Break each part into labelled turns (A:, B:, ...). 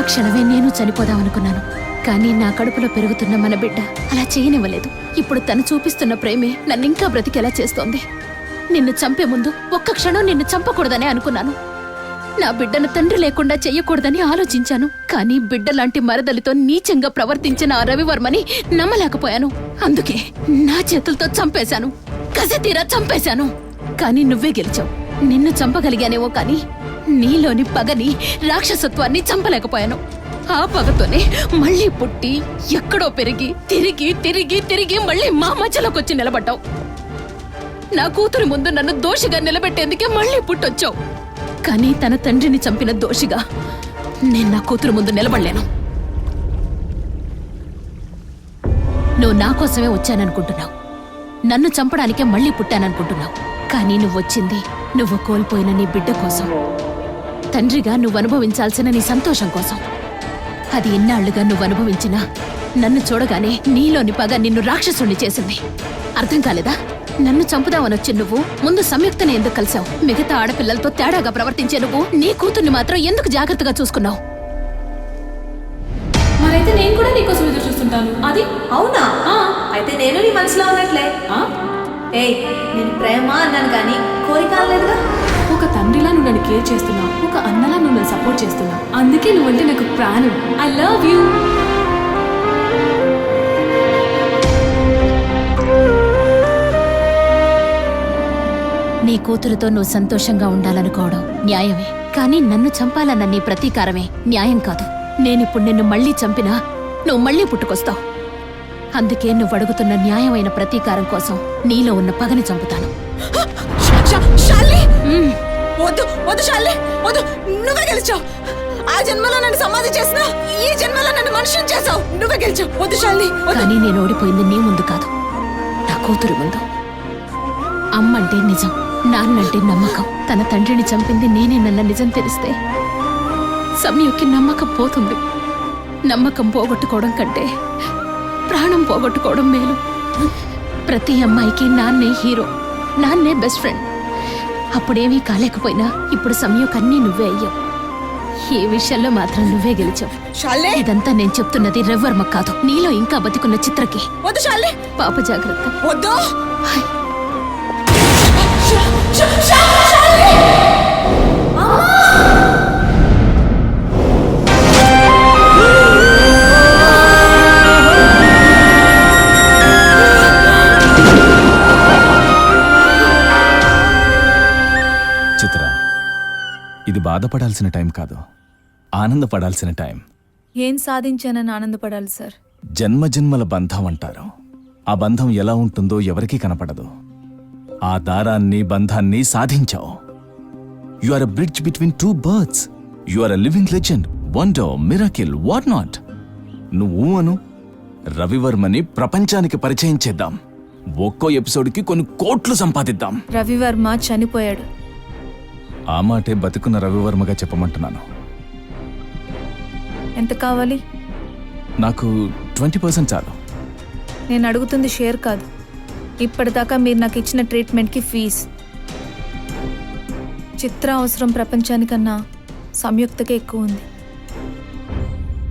A: క్షణమే నేను చనిపోదామనుకున్నాను. కానీ నా కడుపులో పెరుగుతున్న మన బిడ్డ అలా చేయనివ్వలేదు. ఇప్పుడు తను చూపిస్తున్న ప్రేమే నన్నింకా బ్రతికేలా చేస్తోంది. నిన్ను చంపే ముందు ఒక్క క్షణం నిన్ను చంపకూడదనే అనుకున్నాను. నా బిడ్డను తండ్రి లేకుండా చెయ్యకూడదని ఆలోచించాను. కానీ బిడ్డలాంటి మరదలితో నీచంగా ప్రవర్తించిన ఆ రవివర్మని నమ్మలేకపోయాను. అందుకే నా చేతులతో చంపేశాను. కసితీరా చంపేశాను. కానీ నువ్వే గెలిచావు. నిన్ను చంపగలిగానేమో కానీ నీలోని పగని, రాక్షసత్వాన్ని చంపలేకపోయాను. ఆ పగతోనే మళ్ళీ పుట్టి ఎక్కడో పెరిగి తిరిగి తిరిగి తిరిగి మళ్ళీ మా మధ్యలోకొచ్చి నిలబడ్డావు. నా కూతురి ముందు నన్ను దోషిగా నిలబెట్టేందుకే మళ్ళీ పుట్టొచ్చావు. కానీ తన తండ్రిని చంపిన దోషిగా నేను నా కూతురు ముందు నిలబడలేను. నువ్వు నా కోసమే వచ్చాననుకుంటున్నావు. నన్ను చంపడానికే మళ్ళీ పుట్టాననుకుంటున్నావు. కానీ నువ్వొచ్చింది నువ్వు కోల్పోయిన నీ బిడ్డ కోసం. తండ్రిగా నువ్వు అనుభవించాల్సిన నీ సంతోషం కోసం. అది ఇన్నాళ్లుగా నువ్వు అనుభవించినా నన్ను చూడగానే నీలోని పగ నిన్ను రాక్షసుణ్ణి చేసింది. అర్థం కాలేదా? నన్ను చంపుదామనొచ్చి నువ్వు ముందు సంయుక్తని ఎందుకు కలిసావు? మిగతా ఆడపిల్లలతో తేడాగా ప్రవర్తించే నువ్వు నీ కూతుర్ని మాత్రం ఎందుకు జాగ్రత్తగా చూసుకున్నావు?
B: మరైతే నేను కూడా నీకోసం ఎదురు చూస్తుంటాను. అది
C: అవునా? అయితే నేను నీ మనసులో ఉన్నట్లే. ఏయ్, నేను ప్రేమ అన్నాను కానీ కోరిక అనలేదుగా.
B: ఒక తండ్రిలా నువ్వు నన్ను కేర్ చేస్తున్నావు, ఒక అన్నలా నువ్వు నన్ను సపోర్ట్ చేస్తున్నావు. అందుకే నువ్వంటే నాకు ప్రాణం. I love you.
A: నీ కూతురుతో నువ్వు సంతోషంగా ఉండాలనుకోవడం న్యాయమే. కానీ నన్ను చంపాలన్న నీ ప్రతీకారమే న్యాయం కాదు. నేనిప్పుడు నిన్ను మళ్ళీ చంపినా నువ్వు మళ్ళీ పుట్టుకొస్తావు. అందుకే నువ్వు అడుగుతున్న న్యాయమైన ప్రతీకారం కోసం నీలో ఉన్న పగని చంపుతాను.
C: నువ్వే గెలిచావు. ఆ జన్మలో నన్ను సమాధి చేసినా ఈ జన్మలో నన్ను మనుషులు చేసావు. నువ్వే గెలిచావు. వద్దు శాలిని.
A: కానీ నేను ఓడిపోయింది నీ ముందు కాదు, నా కూతురు ముందు. అమ్మంటే నిజం, నాన్నంటే నమ్మకం. తన తండ్రిని చంపింది నేనేనన్న నిజం తెలిస్తే సంయుక్కి నమ్మకం పోతుంది. నమ్మకం పోగొట్టుకోవడం కంటే ప్రాణం పోగొట్టుకోవడం మేలు. ప్రతి అమ్మాయికి నాన్నే హీరో, నాన్నే బెస్ట్ ఫ్రెండ్. అప్పుడేమీ కాలేకపోయినా ఇప్పుడు సంయుక్ అన్నీ నువ్వే అయ్యావు. ఈ విషయంలో మాత్రం నువ్వే గెలిచావు. ఇదంతా నేను చెప్తున్నది రవివర్మ కాదు, నీలో ఇంకా బతికున్న చిత్రకి. పాప జాగ్రత్త.
D: చిత్ర, ఇది బాధపడాల్సిన టైం కాదు, ఆనందపడాల్సిన టైం.
C: ఏం సాధించానని ఆనందపడాలి సార్?
D: జన్మజన్మల బంధం అంటారు. ఆ బంధం ఎలా ఉంటుందో ఎవరికీ కనపడదు. ఆ దారాన్ని, బంధాన్ని సాధించావు. You are a bridge between two birds. You are a living legend, wonder, miracle, what not. నువ్వు అను, రవివర్మని ప్రపంచానికి పరిచయం చేద్దాం. ఒక్కో ఎపిసోడ్కి కొన్ని కోట్లు సంపాదిద్దాం.
C: రవివర్మ చనిపోయాడు.
D: ఆ మాటే బతికున్న రవివర్మగా చెప్పమంటున్నాను.
C: ఎంత కావాలి?
D: నాకు 20% చాలు.
C: నేను అడుగుతుంది షేర్ కాదు, ఇప్పటిదాకా మీరు నాకు ఇచ్చిన ట్రీట్మెంట్కి ఫీజ్. చిత్ర అవసరం ప్రపంచానికన్నా సంయుక్తకే ఎక్కువ ఉంది.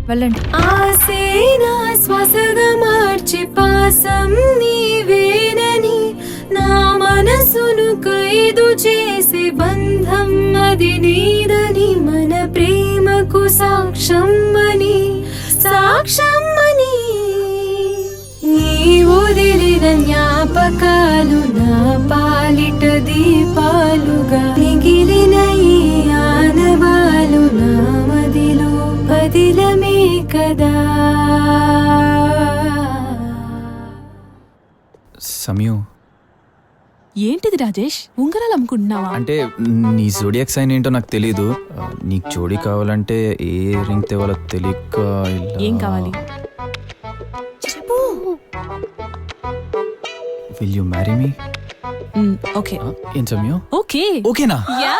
C: వెళ్ళండి. ఆసేనా శ్వాసగా మార్చి పాసం నీవేనని, నా మనసును ఖైదు చేసే బంధం అది నీదని, మన ప్రేమకు సాక్ష్యం అని, సాక్ష్యం అని. నీవు వదిలిన జ్ఞాపకాలు నా పాలిట దీపాలుగా, మిగిలిన ఈ ఆనవాలు నా మదిలో పదిలమే కదా.
E: సమయం
B: ఏంటిది రాజేష్, ఉంగరాలు అమ్ముకుంటున్నావా?
E: అంటే నీ జోడియాక్ సైన్ ఏంటో నాకు తెలీదు. నీకు జోడి కావాలంటే ఏ రింగ్ తేవాలో తెలియక.
B: ఏం కావాలి?
E: Will you marry me?
B: Okay.
E: ఏం సమయం?
B: ఓకే.
E: ఓకేనా?
B: యా.